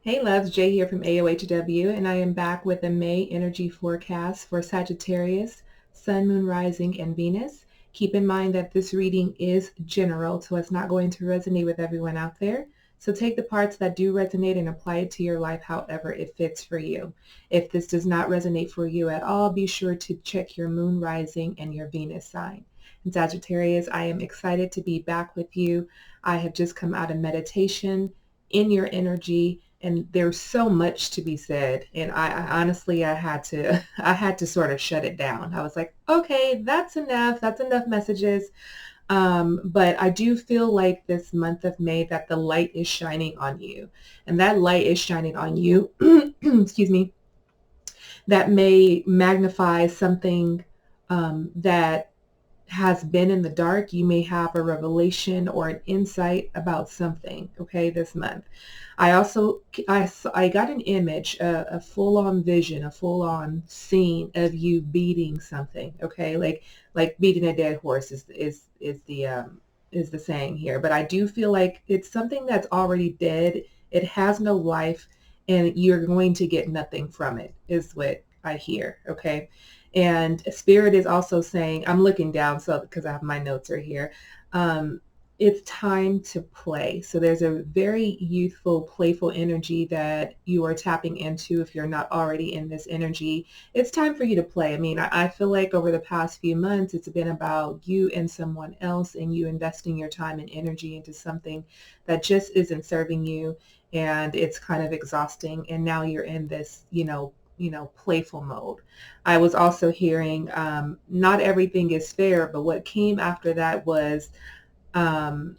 Hey loves, Jay here from AOHW, and I am back with a May energy forecast for Sagittarius, Sun, Moon, Rising, and Venus. Keep in mind that this reading is general, so it's not going to resonate with everyone out there. So take the parts that do resonate and apply it to your life however it fits for you. If this does not resonate for you at all, be sure to check your Moon, Rising, and your Venus sign. And Sagittarius, I am excited to be back with you. I have just come out of meditation in your energy, and there's so much to be said, and I honestly, I had to I had to sort of shut it down. I was like, okay, that's enough messages. But I do feel like this month of May that the light is shining on you, and that light is shining on you excuse me, that may magnify something that has been in the dark. You may have a revelation or an insight about something, okay, this month. I also, I got an image, a full-on vision, a full-on scene of you beating something, okay, like beating a dead horse is the saying here. But I do feel like it's something that's already dead. It has no life, and you're going to get nothing from it, is what I hear, okay? And Spirit is also saying, I'm looking down, so because I have my notes right here. It's time to play. So there's a very youthful, playful energy that you are tapping into if you're not already in this energy. It's time for you to play. I mean, I feel like over the past few months, it's been about you and someone else, and you investing your time and energy into something that just isn't serving you, and it's kind of exhausting. And now you're in this, playful mode. I was also hearing, not everything is fair, but what came after that was, um,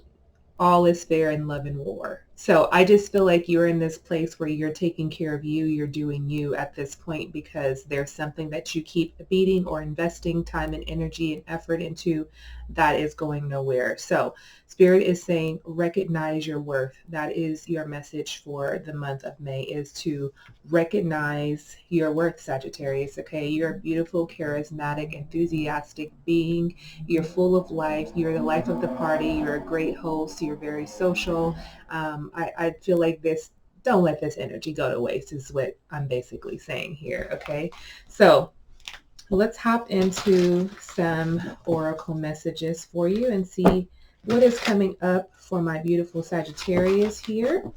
all is fair in love and war. So I just feel like you're in this place where you're taking care of you, you're doing you at this point, because there's something that you keep beating or investing time and energy and effort into that is going nowhere. So Spirit is saying, recognize your worth. That is your message for the month of May, is to recognize your worth, Sagittarius. Okay, you're a beautiful, charismatic, enthusiastic being. You're full of life. You're the life of the party. You're a great host. You're very social. I feel like this, don't let this energy go to waste, is what I'm basically saying here. Okay, so let's hop into some oracle messages for you and see what is coming up for my beautiful Sagittarius here.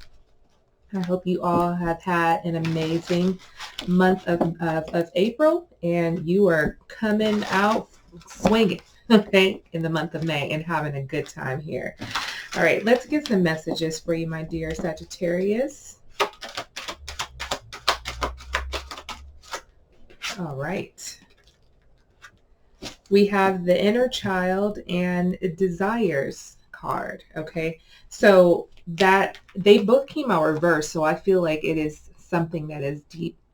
I hope you all have had an amazing month of April, and you are coming out swinging, okay, in the month of May and having a good time here. All right, let's get some messages for you, my dear Sagittarius. All right. We have the inner child and desires card, okay? So that they both came out reversed, so I feel like it is something that is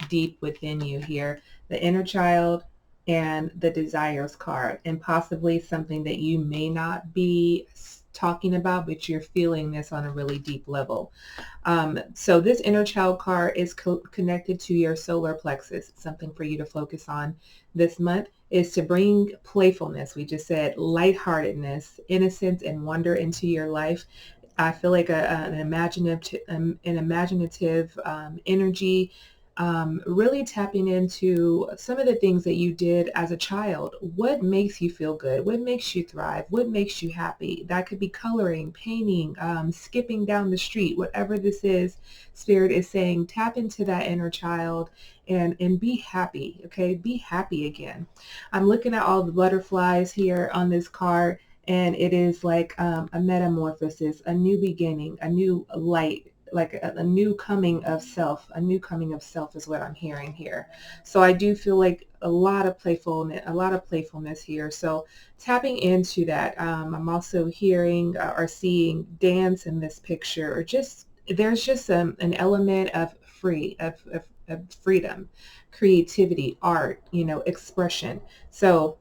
deep within you here. The inner child and the desires card, and possibly something that you may not be talking about, but you're feeling this on a really deep level. So this inner child card is connected to your solar plexus. It's something for you to focus on this month, is to bring playfulness. We just said lightheartedness, innocence, and wonder into your life. I feel like an imaginative energy, really tapping into some of the things that you did as a child. What makes you feel good? What makes you thrive? What makes you happy? That could be coloring, painting, skipping down the street, whatever this is. Spirit is saying, tap into that inner child and be happy, okay? Be happy again. I'm looking at all the butterflies here on this card, and it is like a metamorphosis, a new beginning, a new light, like a new coming of self. A new coming of self is what I'm hearing here. So I do feel like a lot of playfulness here. So tapping into that. I'm also hearing or seeing dance in this picture, or just there's just an element of freedom, creativity, art, expression. So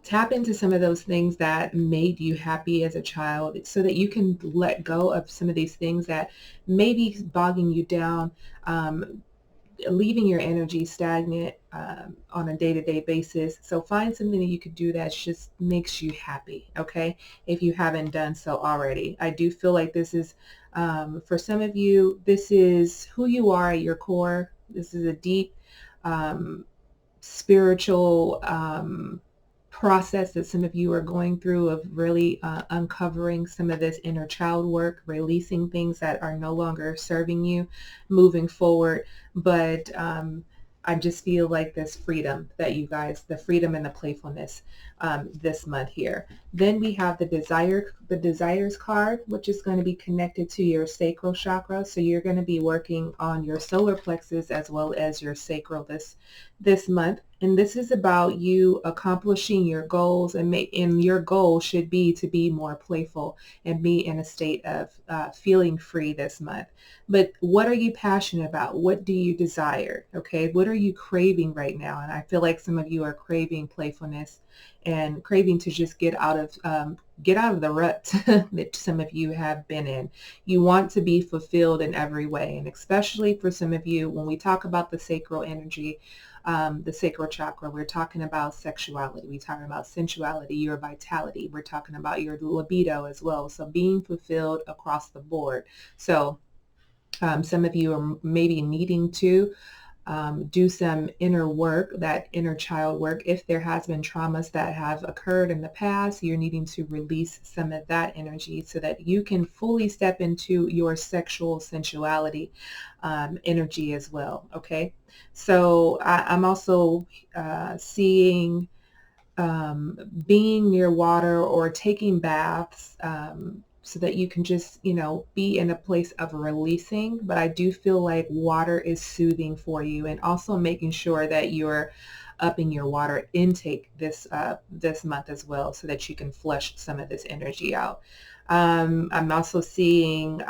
tap into some of those things that made you happy as a child, so that you can let go of some of these things that may be bogging you down, leaving your energy stagnant on a day-to-day basis. So find something that you could do that just makes you happy, okay, if you haven't done so already. I do feel like this is For some of you, this is who you are at your core. This is a deep spiritual process that some of you are going through of really uncovering some of this inner child work, releasing things that are no longer serving you, moving forward. But I just feel like this freedom that you guys, the freedom and the playfulness this month here. Then we have the desires card, which is going to be connected to your sacral chakra. So you're going to be working on your solar plexus as well as your sacral this month. And this is about you accomplishing your goals, and your goal should be to be more playful and be in a state of feeling free this month. But what are you passionate about? What do you desire? Okay, what are you craving right now? And I feel like some of you are craving playfulness and craving to just get out of the rut that some of you have been in. You want to be fulfilled in every way, and especially for some of you, when we talk about the sacral energy, the sacral chakra, we're talking about sexuality, we're talking about sensuality, your vitality, we're talking about your libido as well. So being fulfilled across the board. So some of you are maybe needing to do some inner work, that inner child work. If there has been traumas that have occurred in the past, you're needing to release some of that energy so that you can fully step into your sexual sensuality energy as well. Okay, so I'm also seeing being near water or taking baths, so that you can just, be in a place of releasing. But I do feel like water is soothing for you, and also making sure that you're upping your water intake this month as well, so that you can flush some of this energy out. I'm also seeing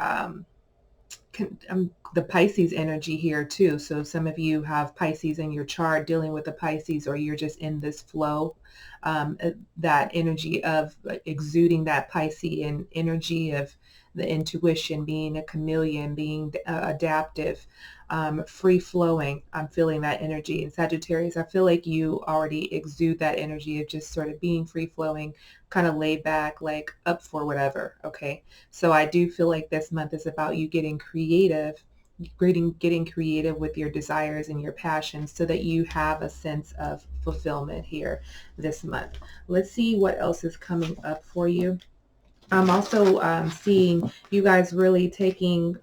the Pisces energy here too. So some of you have Pisces in your chart, dealing with the Pisces, or you're just in this flow, that energy of exuding that Piscean energy of the intuition, being a chameleon, being adaptive, free flowing. I'm feeling that energy. In Sagittarius, I feel like you already exude that energy of just sort of being free flowing, kind of laid back, like up for whatever. Okay. So I do feel like this month is about you getting creative, getting creative with your desires and your passions, so that you have a sense of fulfillment here this month. Let's see what else is coming up for you. I'm also seeing you guys really taking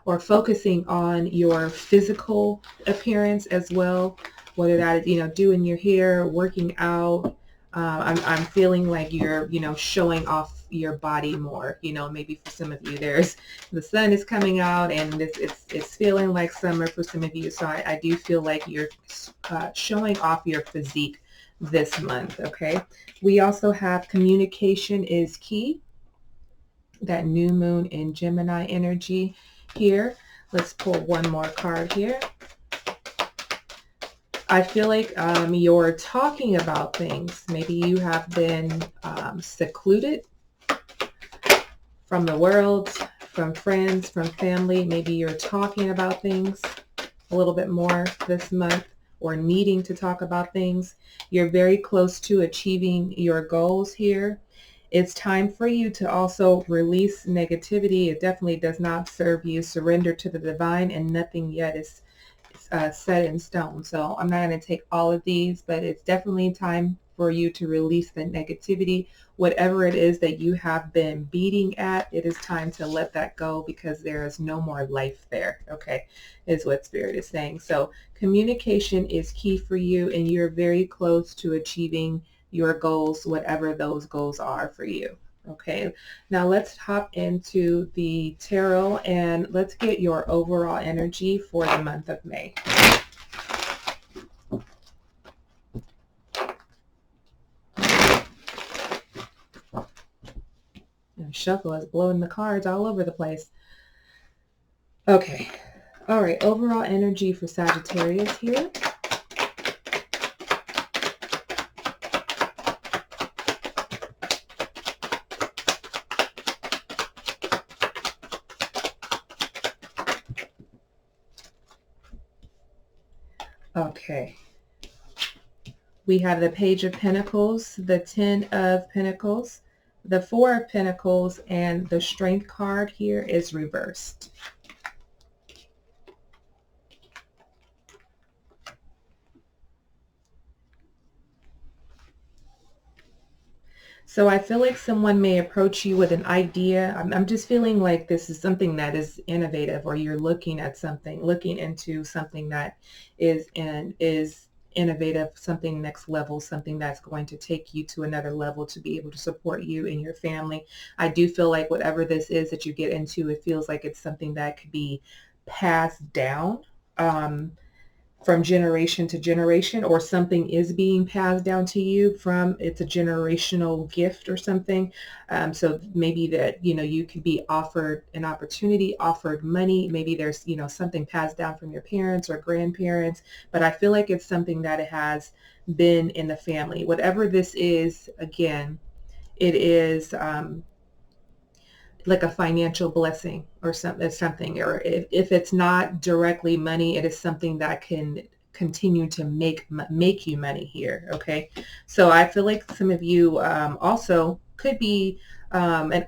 or focusing on your physical appearance as well, whether that is, doing your hair, working out. I'm feeling like you're, showing off your body more. Maybe for some of you, the sun is coming out, and it's feeling like summer for some of you. So I do feel like you're showing off your physique this month. Okay. We also have communication is key. That new moon in Gemini energy here. Let's pull one more card here. I feel like you're talking about things. Maybe you have been secluded from the world, from friends, from family. Maybe you're talking about things a little bit more this month, or needing to talk about things. You're very close to achieving your goals here. It's time for you to also release negativity. It definitely does not serve you. Surrender to the divine, and nothing yet is set in stone. So I'm not going to take all of these, but it's definitely time for you to release the negativity. Whatever it is that you have been beating at, it is time to let that go, because there is no more life there. Okay, is what Spirit is saying. So communication is key for you, and you're very close to achieving your goals, whatever those goals are for you. Okay, now let's hop into the tarot, and let's get your overall energy for the month of May. And shuffle is blowing the cards all over the place. Okay, all right, overall energy for Sagittarius here. Okay. We have the Page of Pentacles, the Ten of Pentacles, the Four of Pentacles and the Strength card here is reversed. So I feel like someone may approach you with an idea. I'm just feeling like this is something that is innovative, or you're looking at something, looking into something that is innovative, something next level, something that's going to take you to another level to be able to support you and your family. I do feel like whatever this is that you get into, it feels like it's something that could be passed down. From generation to generation, or something is being passed down to you from, it's a generational gift or something. So maybe that, you could be offered an opportunity, offered money. Maybe there's, something passed down from your parents or grandparents, but I feel like it's something that has been in the family. Whatever this is, again, it is, like a financial blessing or something, or if it's not directly money, it is something that can continue to make you money here. Okay, so I feel like some of you also could be an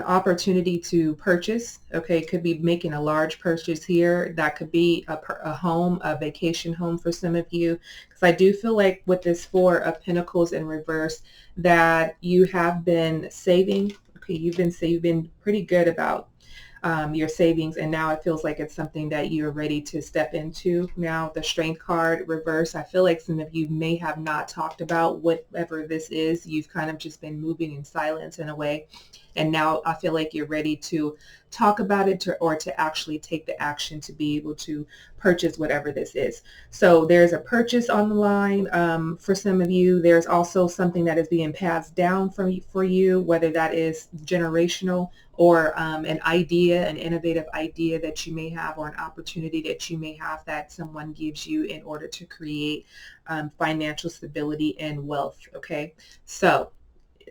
opportunity to purchase. Okay, could be making a large purchase here. That could be a home, a vacation home for some of you, because I do feel like with this Four of Pentacles in reverse that you have been saving. Okay, you've been pretty good about your savings, and now it feels like it's something that you're ready to step into. Now the Strength card reverse, I feel like some of you may have not talked about whatever this is. You've kind of just been moving in silence in a way, and now I feel like you're ready to talk about it, or to actually take the action to be able to purchase whatever this is. So there's a purchase on the line for some of you. There's also something that is being passed down for you, whether that is generational, or an idea, an innovative idea that you may have, or an opportunity that you may have that someone gives you in order to create financial stability and wealth. Okay, so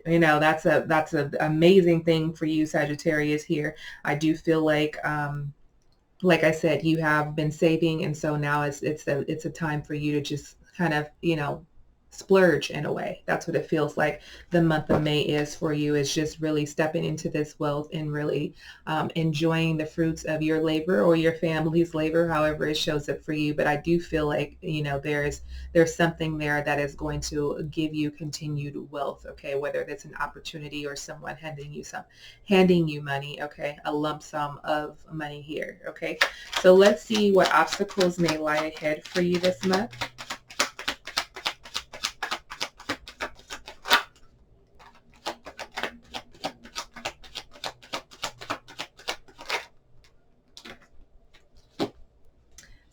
that's a amazing thing for you, Sagittarius. Here I do feel like I said, you have been saving, and so now it's a time for you to just kind of splurge in a way. That's what it feels like the month of May is for you, is just really stepping into this wealth and really enjoying the fruits of your labor, or your family's labor, however it shows up for you. But I do feel like there's something there that is going to give you continued wealth. Okay, whether it's an opportunity or someone handing you money. Okay, a lump sum of money here. Okay, so let's see what obstacles may lie ahead for you this month.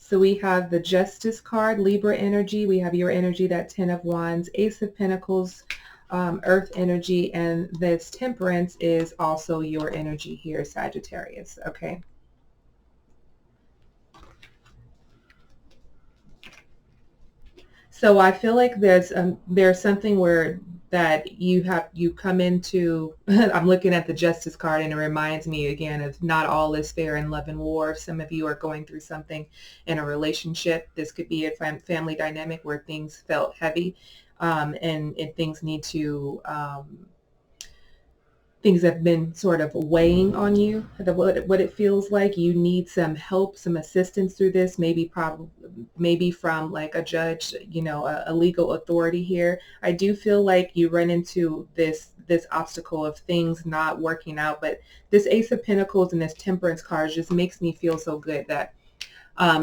So we have the Justice card, Libra energy. We have your energy, that Ten of Wands, Ace of Pentacles, Earth energy, and this Temperance is also your energy here, Sagittarius. Okay. So I feel like there's something where that you come into. I'm looking at the Justice card, and it reminds me again of not all is fair in love and war. Some of you are going through something in a relationship. This could be a family dynamic where things felt heavy, and things need to things have been sort of weighing on you. What it feels like, you need some help, some assistance through this, maybe from like a judge, a legal authority here. I do feel like you run into this obstacle of things not working out, but this Ace of Pentacles and this Temperance card just makes me feel so good that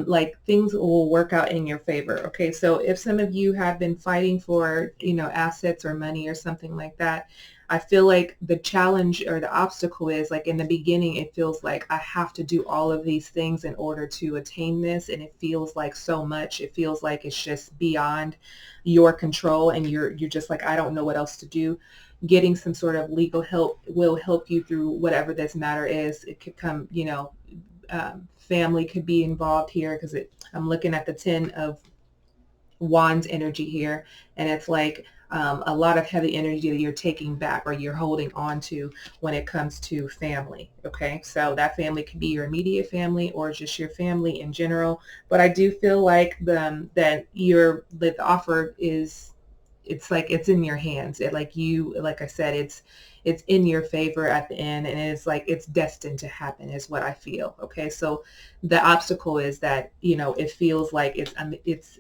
like things will work out in your favor. Okay, so if some of you have been fighting for assets or money or something like that, I feel like the challenge or the obstacle is, like, in the beginning it feels like I have to do all of these things in order to attain this, and it feels like so much. It feels like it's just beyond your control, and you're just like, I don't know what else to do. Getting some sort of legal help will help you through whatever this matter is. It could come, family could be involved here, because I'm looking at the Ten of Wands energy here, and it's like a lot of heavy energy that you're taking back, or you're holding on to when it comes to family. Okay, so that family could be your immediate family, or just your family in general. But I do feel like the offer it's like it's in your hands. It like you, like I said, it's in your favor at the end, and it's like it's destined to happen is what I feel. Okay, so the obstacle is that, it feels like it's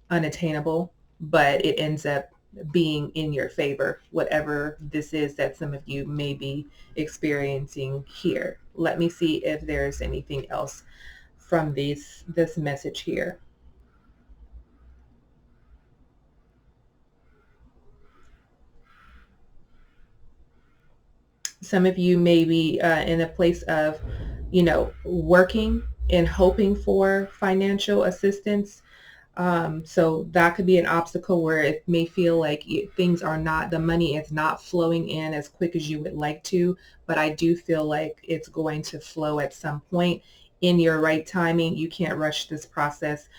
unattainable, but it ends up being in your favor, whatever this is that some of you may be experiencing here. Let me see if there's anything else from this message here. Some of you may be in a place of, working and hoping for financial assistance. So that could be an obstacle where it may feel like things are not, the money is not flowing in as quick as you would like to, but I do feel like it's going to flow at some point in your right timing. You can't rush this process.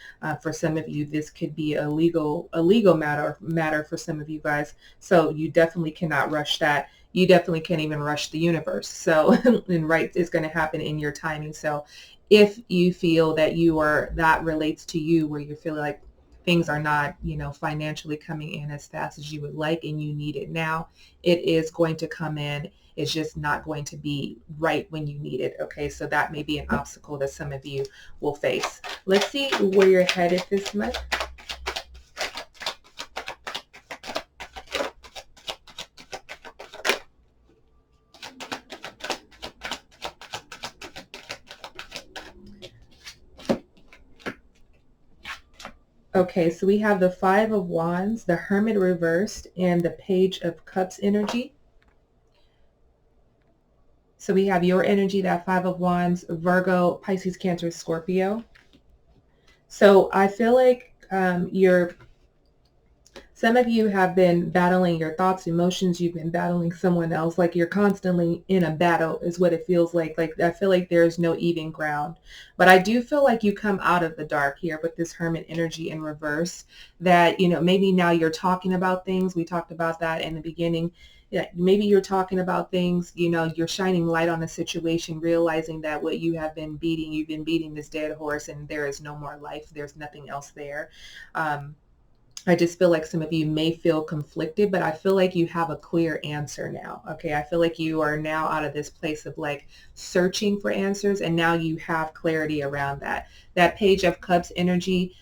For some of you, this could be a legal matter for some of you guys. So you definitely cannot rush that. You definitely can't even rush the universe. So, and right, it's going to happen in your timing. So if you feel that that relates to you, where you feel like things are not, financially coming in as fast as you would like and you need it now, it is going to come in. It's just not going to be right when you need it. Okay, so that may be an obstacle that some of you will face. Let's see where you're headed this month. Okay, so we have the Five of Wands, the Hermit reversed, and the Page of Cups energy. So we have your energy, that Five of Wands, Virgo, Pisces, Cancer, Scorpio. So I feel like some of you have been battling your thoughts, emotions. You've been battling someone else. Like you're constantly in a battle is what it feels like. Like I feel like there's no even ground. But I do feel like you come out of the dark here with this Hermit energy in reverse. That, maybe now you're talking about things. We talked about that in the beginning. Yeah, maybe you're talking about things, you're shining light on a situation, realizing that what you've been beating this dead horse, and there is no more life. There's nothing else there. I just feel like some of you may feel conflicted, but I feel like you have a clear answer now. Okay. I feel like you are now out of this place of like searching for answers, and now you have clarity around that. That Page of Cups energy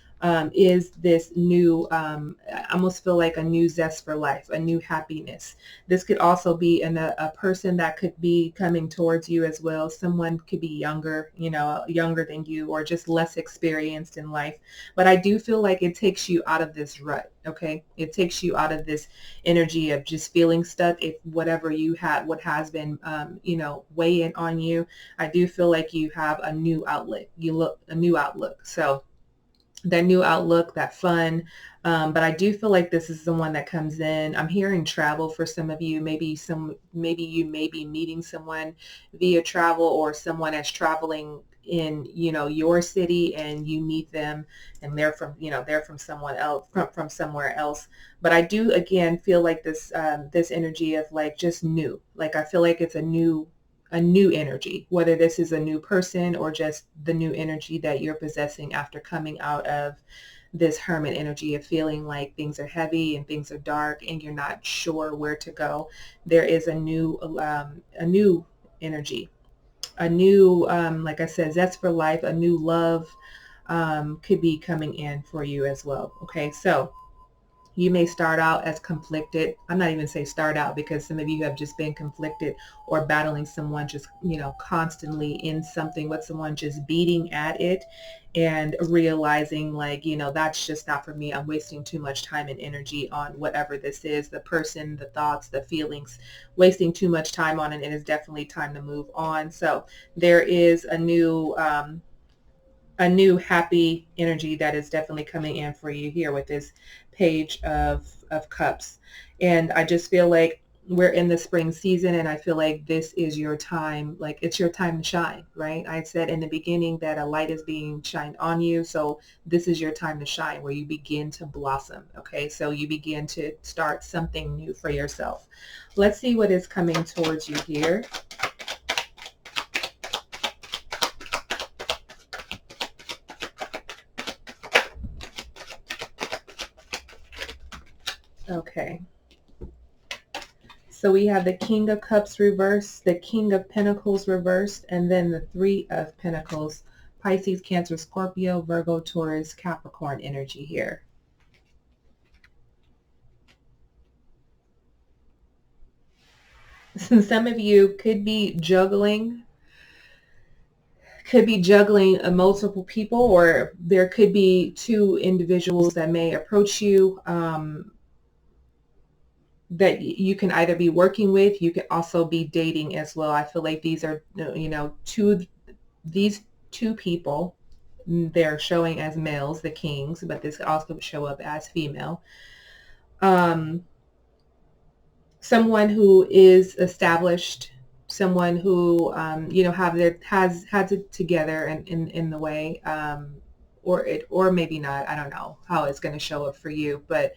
is this new, I almost feel like a new zest for life, a new happiness. This could also be a person that could be coming towards you as well. Someone could be younger, younger than you, or just less experienced in life. But I do feel like it takes you out of this rut. Okay. It takes you out of this energy of just feeling stuck. If whatever you had, what has been, weighing on you, I do feel like you have a new outlet. A new outlook. So that new outlook, that fun. But I do feel like this is the one that comes in. I'm hearing travel for some of you. Maybe you may be meeting someone via travel, or someone that's traveling in, your city, and you meet them, and they're from someone else, from somewhere else. But I do again feel like this energy of like just new. Like I feel like it's a new energy, whether this is a new person or just the new energy that you're possessing after coming out of this Hermit energy of feeling like things are heavy and things are dark and you're not sure where to go. There is a new energy, a new, like I said, zest for life, a new love could be coming in for you as well. Okay, so you may start out as conflicted. I'm not even say start out, because some of you have just been conflicted or battling someone just, constantly in something with someone, just beating at it and realizing like, that's just not for me. I'm wasting too much time and energy on whatever this is, the person, the thoughts, the feelings, wasting too much time on it. And it's definitely time to move on. So there is a new happy energy that is definitely coming in for you here with this Page of Cups. And I just feel like we're in the spring season, and I feel like this is your time. Like it's your time to shine, right? I said in the beginning that a light is being shined on you. So this is your time to shine, where you begin to blossom. Okay. So you begin to start something new for yourself. Let's see what is coming towards you here. Okay. So we have the King of Cups reversed, the King of Pentacles reversed, and then the Three of Pentacles. Pisces, Cancer, Scorpio, Virgo, Taurus, Capricorn energy here. Some of you could be juggling multiple people, or there could be two individuals that may approach you that you can either be working with. You can also be dating as well. I feel like these are, these two people, they're showing as males, the kings, but this could also show up as female. Someone who is established, someone who has it together in the way, or maybe not. I don't know how it's going to show up for you, but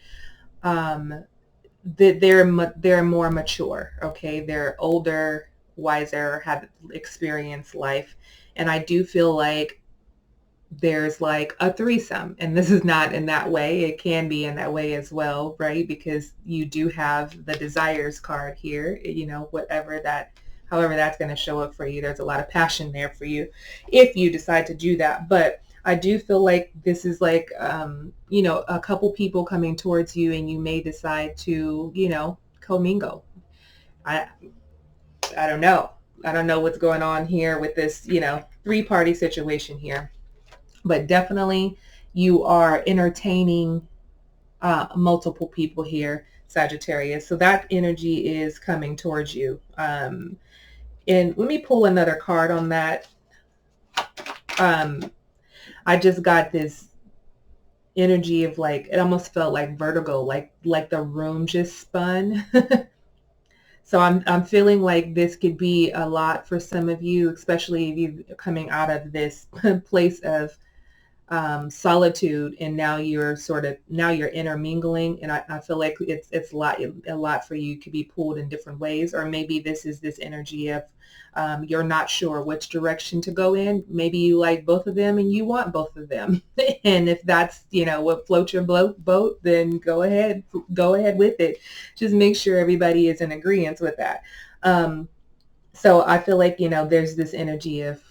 they're more mature. Okay, they're older, wiser, have experienced life, and I do feel like there's like a threesome, and this is not in that way. It can be in that way as well, right? Because you do have the desires card here, however that's going to show up for you. There's a lot of passion there for you if you decide to do that. But I do feel like this is like, a couple people coming towards you, and you may decide to, commingle. I, I don't know. I don't know what's going on here with this, three-party situation here. But definitely you are entertaining multiple people here, Sagittarius. So that energy is coming towards you. And let me pull another card on that. I just got this energy of like, it almost felt like vertigo, like the room just spun. So I'm feeling like this could be a lot for some of you, especially if you're coming out of this place of solitude, and now you're intermingling, and I feel like it's a lot for you. Could be pulled in different ways, or maybe this is this energy of you're not sure which direction to go in. Maybe you like both of them and you want both of them. And if that's what floats your boat, then go ahead with it. Just make sure everybody is in agreement with that. So I feel like there's this energy of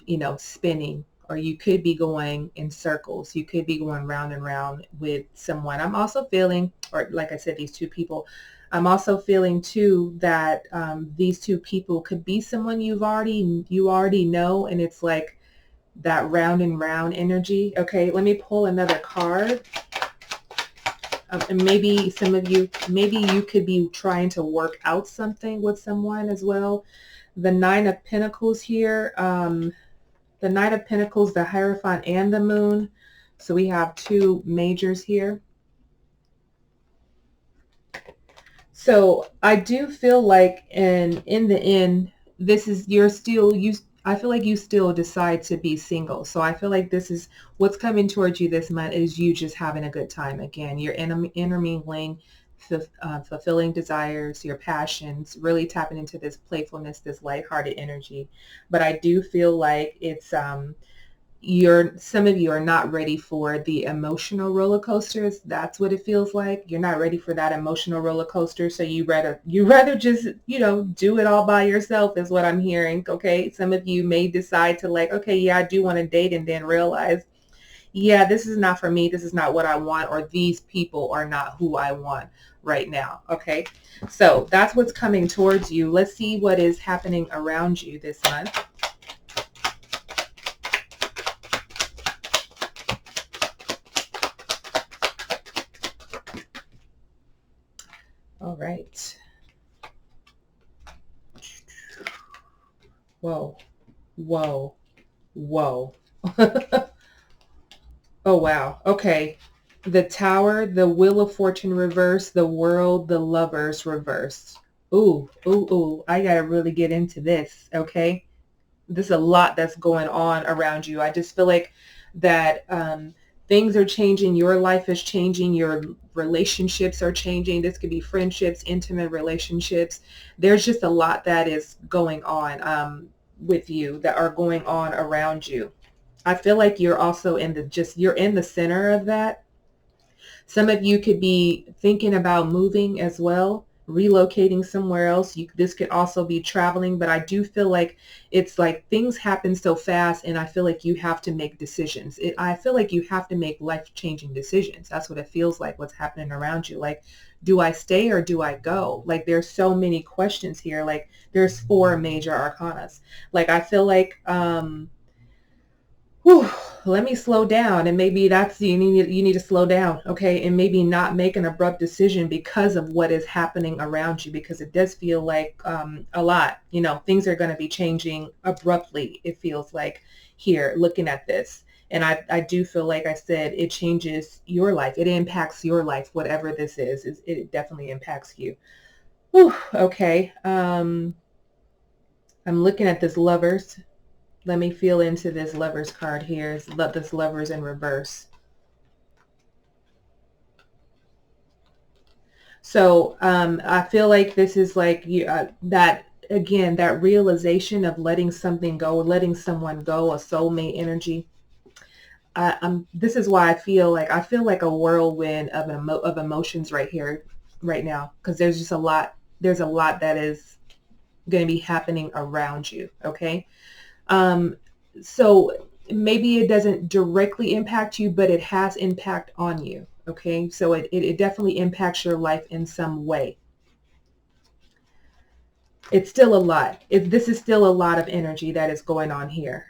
spinning, or you could be going in circles. You could be going round and round with someone. I'm also feeling, or like I said, these two people, I'm also feeling too that these two people could be someone you already know, and it's like that round and round energy. Okay, let me pull another card. And maybe some of you, maybe you could be trying to work out something with someone as well. The Nine of Pentacles here. The Knight of Pentacles, the Hierophant, and the Moon. So we have two majors here. So I do feel like in the end, I feel like you still decide to be single. So I feel like this is what's coming towards you this month, is you just having a good time. Again, you're intermingling, fulfilling desires, your passions, really tapping into this playfulness, this lighthearted energy. But I do feel like it's some of you are not ready for the emotional roller coasters. That's what it feels like. You're not ready for that emotional roller coaster. So you rather just, do it all by yourself, is what I'm hearing. Okay. Some of you may decide to like, okay, yeah, I do want to date, and then realize, yeah, this is not for me. This is not what I want, or these people are not who I want right now. Okay. So that's what's coming towards you. Let's see what is happening around you this month. All right. Whoa, whoa, whoa. Oh, wow. Okay. The Tower, the Wheel of Fortune reverse, the World, the Lovers reverse. Ooh, ooh, ooh. I got to really get into this. Okay. There's a lot that's going on around you. I just feel like that things are changing. Your life is changing. Your relationships are changing. This could be friendships, intimate relationships. There's just a lot that is going on with you, that are going on around you. I feel like you're also you're in the center of that. Some of you could be thinking about moving as well, relocating somewhere else. This could also be traveling, but I do feel like it's like things happen so fast, and I feel like you have to make decisions. I feel like you have to make life-changing decisions. That's what it feels like, what's happening around you. Like, do I stay or do I go? Like, there's so many questions here. Like, there's 4 major arcanas. Like, I feel like, whew, let me slow down. And maybe that's, you need to slow down, okay? And maybe not make an abrupt decision because of what is happening around you, because it does feel like a lot, things are going to be changing abruptly. It feels like here looking at this. And I do feel like I said, it changes your life. It impacts your life. Whatever this is, it definitely impacts you. Whew, okay. I'm looking at this Lovers. Let me feel into this Lovers card here. This Lovers in reverse. So I feel like this is like that, again, that realization of letting something go, letting someone go, a soulmate energy. This is why I feel like a whirlwind of emotions right here, right now, because there's just a lot. There's a lot that is going to be happening around you. Okay. So maybe it doesn't directly impact you, but it has impact on you. Okay. So it definitely impacts your life in some way. It's still a lot. This is still a lot of energy that is going on here.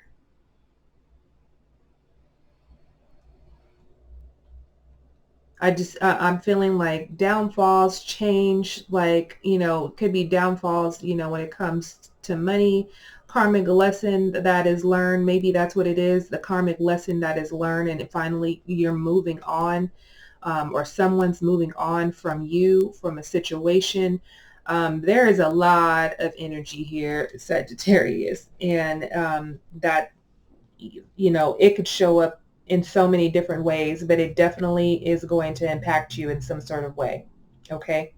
I'm feeling like downfalls, change, like, could be downfalls, when it comes to money, karmic lesson that is learned. Maybe that's what it is, the karmic lesson that is learned, and finally you're moving on, or someone's moving on from you, from a situation. There is a lot of energy here, Sagittarius, and that, it could show up in so many different ways, but it definitely is going to impact you in some sort of way. Okay.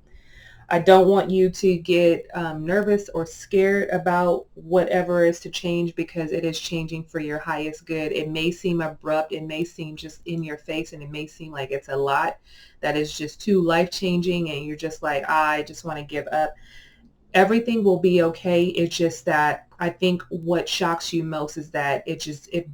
I don't want you to get nervous or scared about whatever is to change, because it is changing for your highest good. It may seem abrupt. It may seem just in your face, and it may seem like it's a lot that is just too life-changing, and you're just like, I just want to give up. Everything will be okay. It's just that I think what shocks you most is that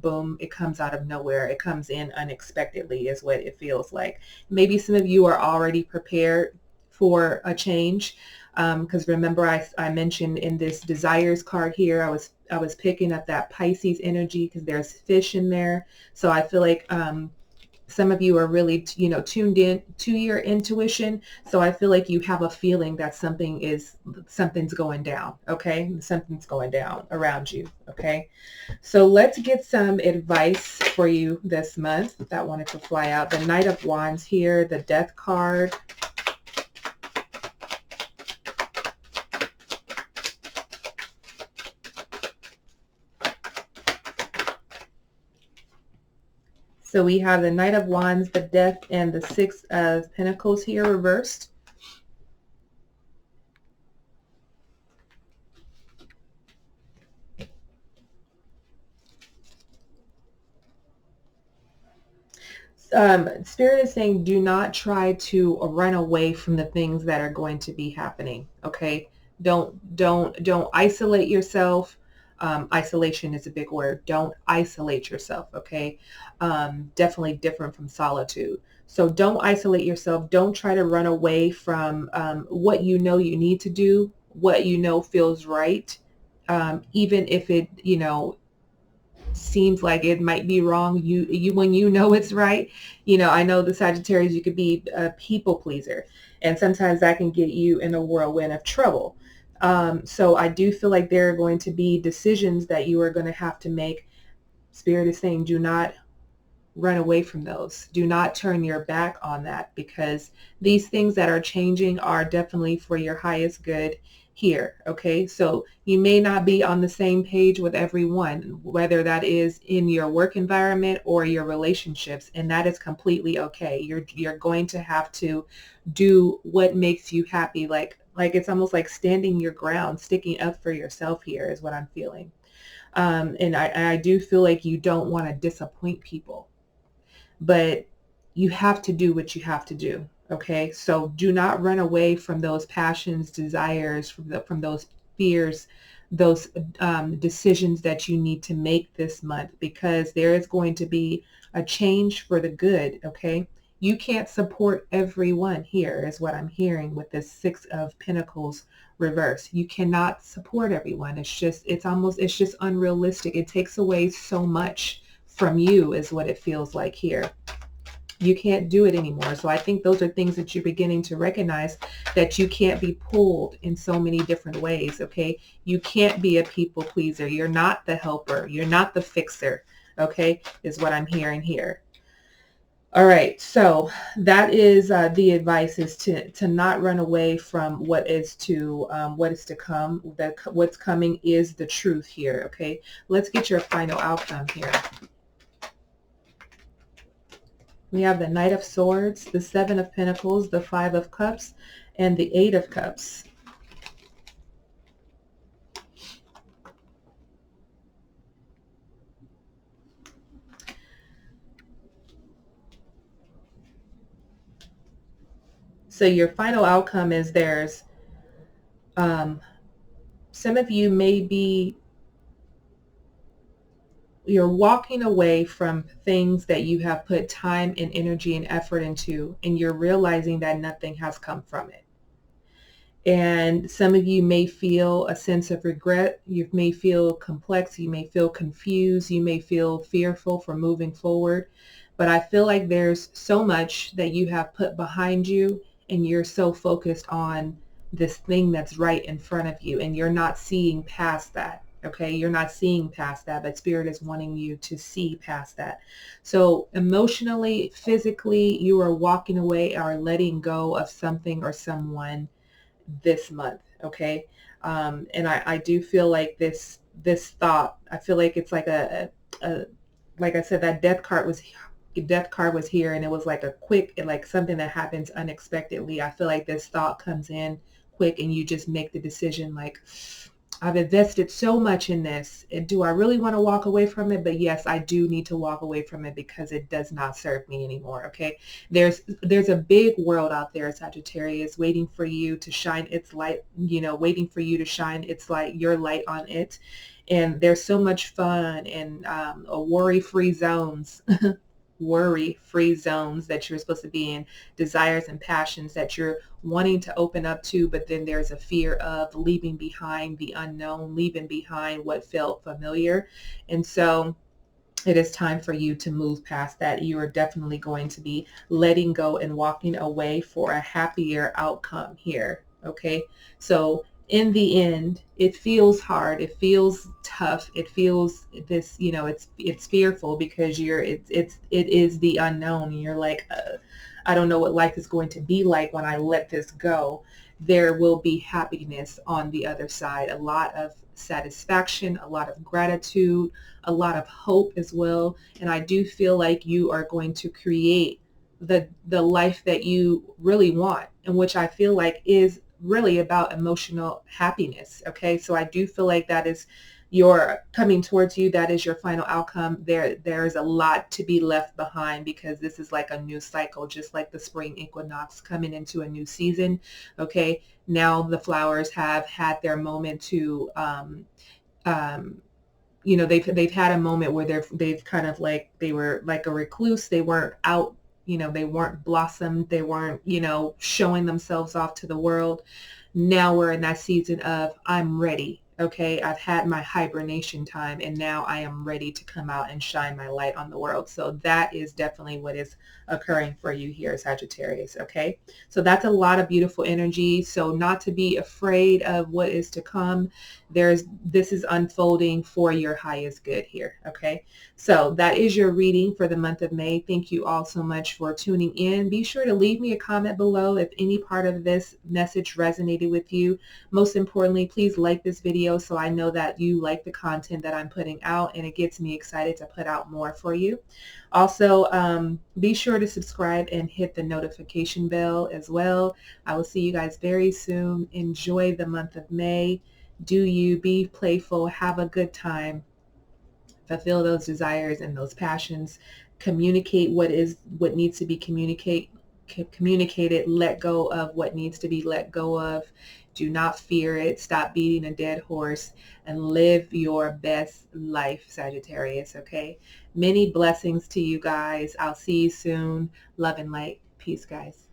boom, it comes out of nowhere. It comes in unexpectedly is what it feels like. Maybe some of you are already prepared for a change. Because remember, I mentioned in this desires card here, I was picking up that Pisces energy, because there's fish in there. So I feel like some of you are really, tuned in to your intuition. So I feel like you have a feeling that something's going down. Okay. Something's going down around you. Okay. So let's get some advice for you this month that wanted to fly out. The Knight of Wands here, the Death card. So we have the Knight of Wands, the Death, and the Six of Pentacles here reversed. Spirit is saying, do not try to run away from the things that are going to be happening. Okay. Don't isolate yourself. Isolation is a big word. Don't isolate yourself. Okay. Definitely different from solitude. So don't isolate yourself. Don't try to run away from what you know you need to do, what you know feels right. Even if it, seems like it might be wrong, you when you know it's right. I know the Sagittarius, you could be a people pleaser, and sometimes that can get you in a whirlwind of trouble. So I do feel like there are going to be decisions that you are going to have to make. Spirit is saying, do not run away from those. Do not turn your back on that, because these things that are changing are definitely for your highest good here. Okay. So you may not be on the same page with everyone, whether that is in your work environment or your relationships, and that is completely okay. You're going to have to do what makes you happy. Like it's almost like standing your ground, sticking up for yourself here is what I'm feeling. And I do feel like you don't want to disappoint people, but you have to do what you have to do. Okay, so do not run away from those passions, desires, from those fears, those decisions that you need to make this month, because there is going to be a change for the good. Okay, you can't support everyone here, is what I'm hearing with this Six of Pentacles reverse. You cannot support everyone. It's just unrealistic. It takes away so much from you, is what it feels like here. You can't do it anymore. So I think those are things that you're beginning to recognize, that you can't be pulled in so many different ways. Okay, you can't be a people pleaser. You're not the helper. You're not the fixer. Okay, is what I'm hearing here. All right, so that is the advice, is to not run away from what is to come. What's coming is the truth here. Okay, let's get your final outcome here. We have the Knight of Swords, the Seven of Pentacles, the Five of Cups, and the Eight of Cups. So your final outcome is some of you you're walking away from things that you have put time and energy and effort into, and you're realizing that nothing has come from it. And some of you may feel a sense of regret. You may feel complex. You may feel confused. You may feel fearful for moving forward. But I feel like there's so much that you have put behind you, and you're so focused on this thing that's right in front of you, and you're not seeing past that. Okay, you're not seeing past that, but Spirit is wanting you to see past that. So emotionally, physically, you are walking away or letting go of something or someone this month. Okay, and I do feel like this thought, I feel like it's like a like I said, that death card was here, and it was like a quick, like something that happens unexpectedly. I feel like this thought comes in quick, and you just make the decision like, I've invested so much in this, and do I really want to walk away from it? But yes, I do need to walk away from it because it does not serve me anymore. Okay, there's a big world out there, Sagittarius, waiting for you to shine its light, waiting for you to shine its light, your light on it. And there's so much fun and a worry-free zones worry-free zones that you're supposed to be in, desires and passions that you're wanting to open up to, but then there's a fear of leaving behind the unknown, leaving behind what felt familiar. And so it is time for you to move past that. You are definitely going to be letting go and walking away for a happier outcome here. Okay, so in the end, it feels hard, it feels tough, it feels this, it's fearful because it is the unknown, and you're like, I don't know what life is going to be like when I let this go. There will be happiness on the other side, a lot of satisfaction, a lot of gratitude, a lot of hope as well. And I do feel like you are going to create the life that you really want, and which I feel like is really about emotional happiness. Okay, so I do feel like that is your coming towards you. That is your final outcome. There's a lot to be left behind, because this is like a new cycle, just like the spring equinox coming into a new season. Okay, now the flowers have had their moment to they've had a moment where they've kind of like, they were like a recluse. They weren't out, they weren't blossomed. They weren't, showing themselves off to the world. Now we're in that season of, I'm ready. Okay, I've had my hibernation time, and now I am ready to come out and shine my light on the world. So that is definitely what is occurring for you here, Sagittarius. Okay, so that's a lot of beautiful energy. So not to be afraid of what is to come. This is unfolding for your highest good here. Okay, so that is your reading for the month of May. Thank you all so much for tuning in. Be sure to leave me a comment below if any part of this message resonated with you. Most importantly, please like this video so I know that you like the content that I'm putting out, and it gets me excited to put out more for you. Also, be sure to subscribe and hit the notification bell as well. I will see you guys very soon. Enjoy the month of May. Do you be playful, have a good time, fulfill those desires and those passions Communicate what needs to be communicated. Let go of what needs to be let go of. Do not fear it. Stop beating a dead horse and live your best life, Sagittarius, okay? Many blessings to you guys. I'll see you soon. Love and light. Peace, guys.